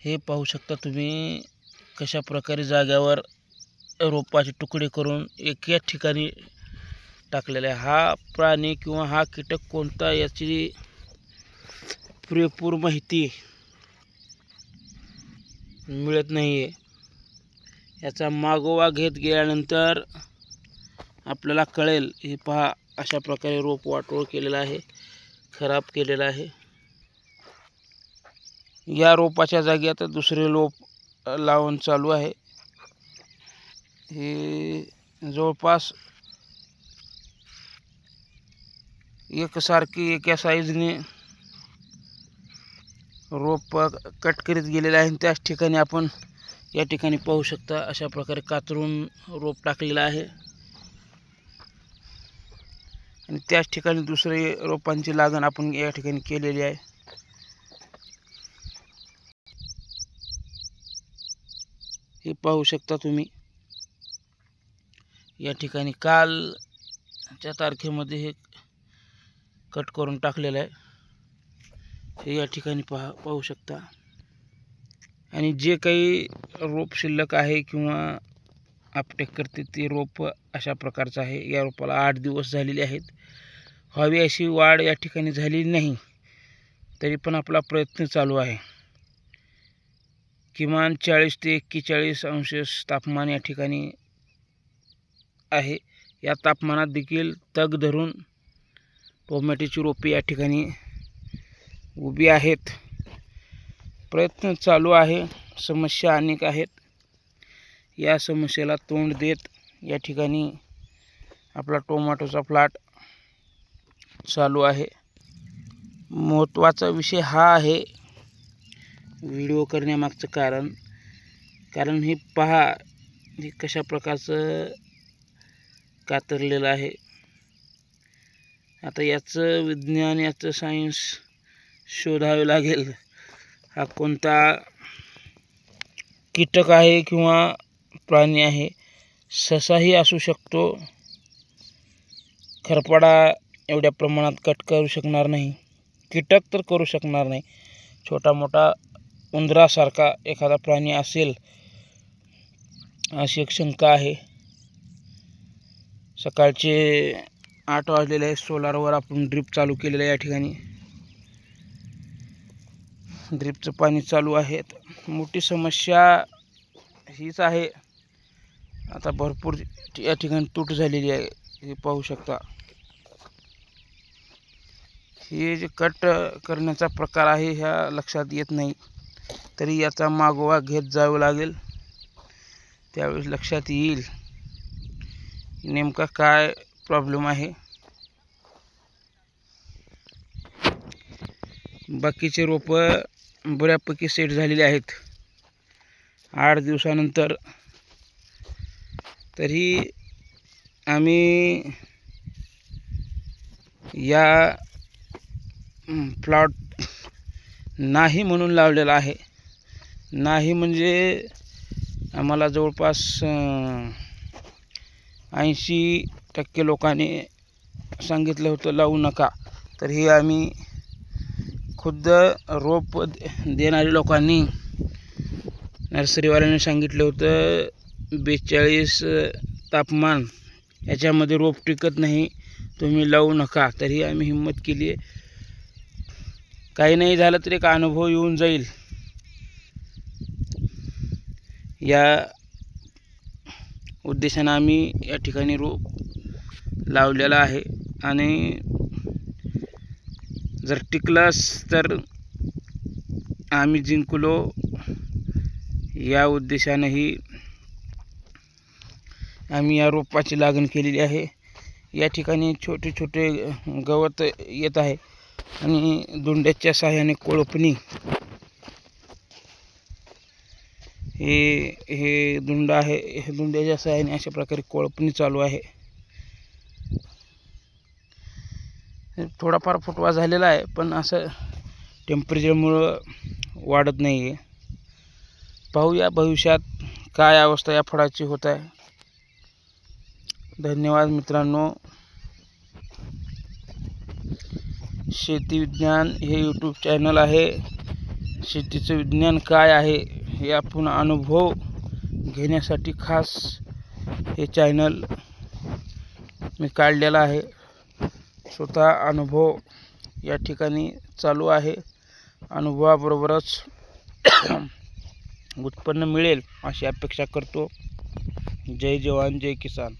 हे पाहू शकता तुम्ही कशा प्रकारे जाग्यावर रोपाचे तुकडे करून एकाच ठिकाणी टाकलेला आहे. हा प्राणी किंवा हा कीटक कोणता याची पुरेपूर माहिती मिळत नाही आहे. याचा मागोवा घेत गेल्यानंतर आपल्याला कळेल. हे पहा, अशा प्रकारे रोप वाटोळ केलेला आहे, खराब केलेला आहे. या रोपाच्या जागी आता दुसरे रोप लावून चालू आहे. हे जवळपास एकसारखी एका साईजने रोप कट करीत गेलेले आहे. त्याच ठिकाणी आपण या ठिकाणी पाहू शकता अशा प्रकारे कातरून रोप टाकलेलं आहे आणि त्याच ठिकाणी दुसरे रोपांची लागण आपण या ठिकाणी केलेली आहे. हे पाहू शकता तुम्ही या ठिकाणी कालच्या तारखेमध्ये हे कट करून टाकलेलं आहे. हे या ठिकाणी पाहू शकता. आणि जे काही रोप शिल्लक आहे किंवा अपटेक करते ते रोप अशा प्रकारचं आहे. या रोपाला 8 दिवस झालेले आहेत. हवी अशी वाढ या ठिकाणी झाली नाही, तरी पण आपला प्रयत्न चालू आहे. किमान 40 ते 41 अंश तापमान या ठिकाणी आहे. या तापमानात देखील तग धरून टोमॅटोची रोपे या ठिकाणी उभी आहेत. प्रयत्न चालू आहे. समस्या अनेक आहेत. या समस्येला तोंड देत या ठिकाणी आपला टोमॅटोचा प्लॉट चालू आहे. महत्त्वाचा विषय हा आहे व्हिडिओ करण्यामागचं कारण हे पहा, हे कशा प्रकारचं कातरलेलं आहे. आता याचं विज्ञान, याचं सायन्स शोधावे लागेल. हा कोणता कीटक आहे किंवा प्राणी आहे. ससाही असू शकतो. खरपाडा एवढ्या प्रमाणात कट करू शकणार नाही. कीटक तर करू शकणार नाही. छोटा मोठा उंदरासारखा एखादा प्राणी असेल अशी एक शंका आहे. सकाळचे 8 वाजलेले आहे. सोलारवर आपण ड्रिप चालू केलेलं आहे. या ठिकाणी ड्रिपचं पाणी चालू आहे. मोठी समस्या हीच आहे. आता भरपूर या ठिकाणी तूट झालेली आहे. हे पाहू शकता. हे जे कट करण्याचा प्रकार आहे ह्या लक्षात येत नाही, तरी याचा मागोवा घेत जावं लागेल. त्यावेळेस लक्षात येईल नेमका काय प्रॉब्लेम आहे. बाकीचे रोप बऱ्यापैकी सेट झालेले आहेत 8 दिवसानंतर. तरी आम्ही या प्लॉट नाही म्हणून लावलेला आहे. नाही म्हणजे आम्हाला जवळपास 80% लोकांनी सांगितलं होतं लावू नका. तर हे आम्ही खुद्द रोप देणाऱ्या लोकांनी, नर्सरीवाल्यांनी सांगितलं होतं 42 तापमान याच्यामध्ये रोप टिकत नाही, तुम्ही लावू नका. तरी आम्ही हिंमत केली आहे. काही नाही झालं तरी एक अनुभव येऊन जाईल या उद्देशानं आम्ही या ठिकाणी रोप लावलेला आहे. आणि जर टिकलास तर आम्ही जिंकलो या उद्देशानंही आम्ही या रोपाची लागण केलेली आहे. या ठिकाणी छोटे छोटे गवत येत आहे आणि दुंड्याच्या सहाय्याने कोळपणी हे दुंड आहे. हे दुंड्याच्या सहाय्याने अशा प्रकारे कोळपणी चालू आहे. थोडाफार फुटवा झालेला आहे, पण असं टेम्परेचरमुळं वाढत नाही आहे. पाहूया भविष्यात काय अवस्था या फळाची होत आहे. धन्यवाद मित्रांनो. शेती विज्ञान हे यूट्यूब चॅनल आहे. शेतीचं विज्ञान काय आहे हे आपण अनुभव घेण्यासाठी खास हे चॅनल मी काढलेला आहे. स्वतः अनुभव या ठिकाणी चालू आहे. अनुभवाबरोबरच उत्पन्न मिळेल अशी अपेक्षा करतो. जय जवान जय किसान.